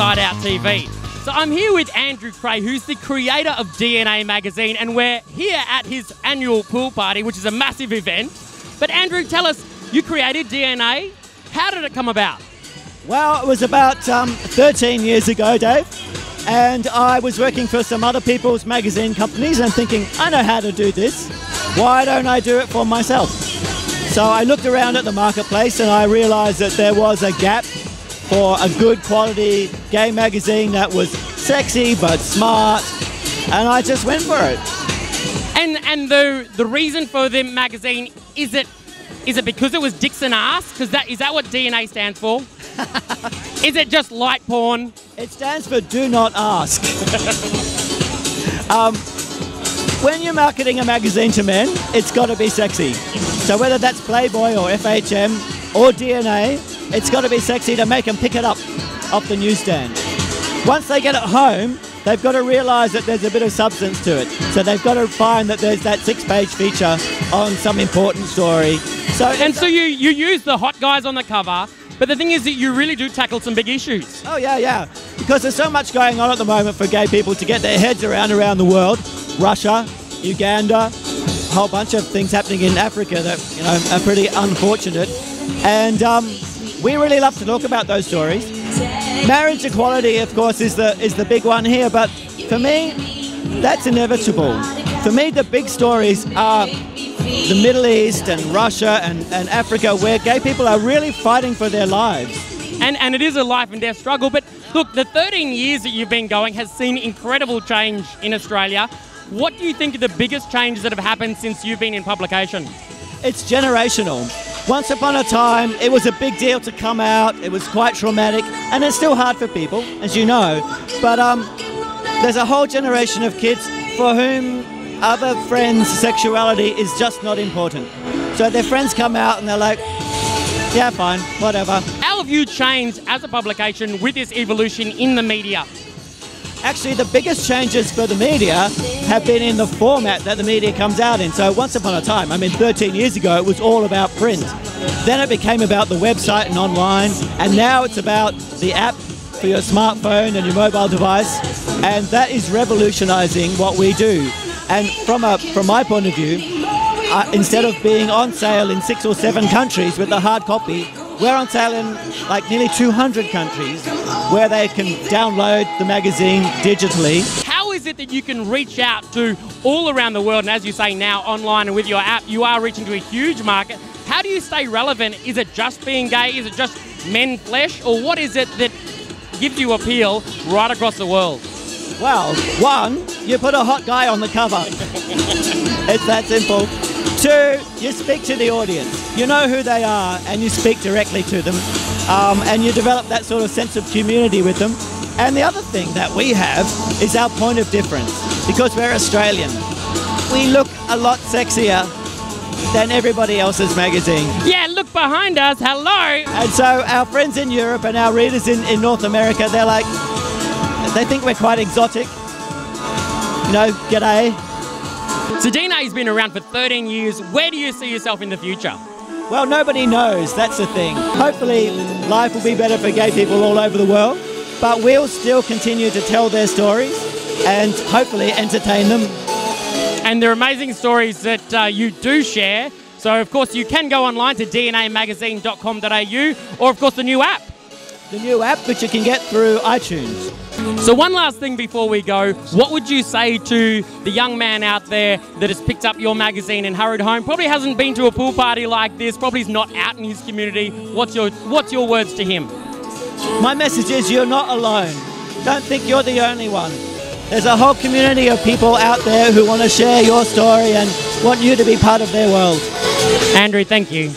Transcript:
Inside Out TV. So I'm here with Andrew Creagh, who's the creator of DNA magazine, and we're here at his annual pool party, which is a massive event. But Andrew, tell us, you created DNA. How did it come about? Well, it was about 13 years ago, Dave, and I was working for some other people's magazine companies and thinking, I know how to do this. Why don't I do it for myself? So I looked around at the marketplace and I realized that there was a gap for a good quality gay magazine that was sexy but smart, and I just went for it. And the reason for the magazine, is it because it was dicks and ass? Because is that what DNA stands for? Is it just light porn? It stands for do not ask. When you're marketing a magazine to men, it's got to be sexy. So whether that's Playboy or FHM or DNA, it's got to be sexy to make them pick it up off the newsstand. Once they get it home, they've got to realise that there's a bit of substance to it. So they've got to find that there's that 6-page feature on some important story. So you use the hot guys on the cover, but the thing is that you really do tackle some big issues. Oh yeah. Because there's so much going on at the moment for gay people to get their heads around the world. Russia, Uganda, a whole bunch of things happening in Africa that are pretty unfortunate. And we really love to talk about those stories. Marriage equality, of course, is the big one here, but for me, that's inevitable. For me, the big stories are the Middle East and Russia and Africa, where gay people are really fighting for their lives. And it is a life and death struggle, but look, the 13 years that you've been going has seen incredible change in Australia. What do you think are the biggest changes that have happened since you've been in publication? It's generational. Once upon a time, it was a big deal to come out. It was quite traumatic, and it's still hard for people, as you know. But there's a whole generation of kids for whom other friends' sexuality is just not important. So their friends come out and they're like, yeah, fine, whatever. How have you changed as a publication with this evolution in the media? Actually, the biggest changes for the media have been in the format that the media comes out in. So once upon a time, 13 years ago, it was all about print. Then it became about the website and online, and now it's about the app for your smartphone and your mobile device, and that is revolutionizing what we do. And from my point of view, instead of being on sale in 6 or 7 countries with the hard copy, we're on sale in like nearly 200 countries where they can download the magazine digitally. How is it that you can reach out to all around the world, and as you say now, online and with your app, you are reaching to a huge market. How do you stay relevant? Is it just being gay? Is it just men flesh? Or what is it that gives you appeal right across the world? Well, 1, you put a hot guy on the cover. It's that simple. 2, you speak to the audience. You know who they are and you speak directly to them. And you develop that sort of sense of community with them. And the other thing that we have is our point of difference. Because we're Australian, we look a lot sexier than everybody else's magazine. Yeah, look behind us, hello! And so our friends in Europe and our readers in North America, they're like, they think we're quite exotic. G'day. So DNA's been around for 13 years. Where do you see yourself in the future? Well, nobody knows, that's the thing. Hopefully life will be better for gay people all over the world, but we'll still continue to tell their stories and hopefully entertain them. And they're amazing stories that you do share. So of course you can go online to dnamagazine.com.au, or of course the new app. The new app, which you can get through iTunes. So one last thing before we go, what would you say to the young man out there that has picked up your magazine and hurried home, probably hasn't been to a pool party like this, probably is not out in his community? What's your words to him? My message is you're not alone. Don't think you're the only one. There's a whole community of people out there who want to share your story and want you to be part of their world. Andrew, thank you.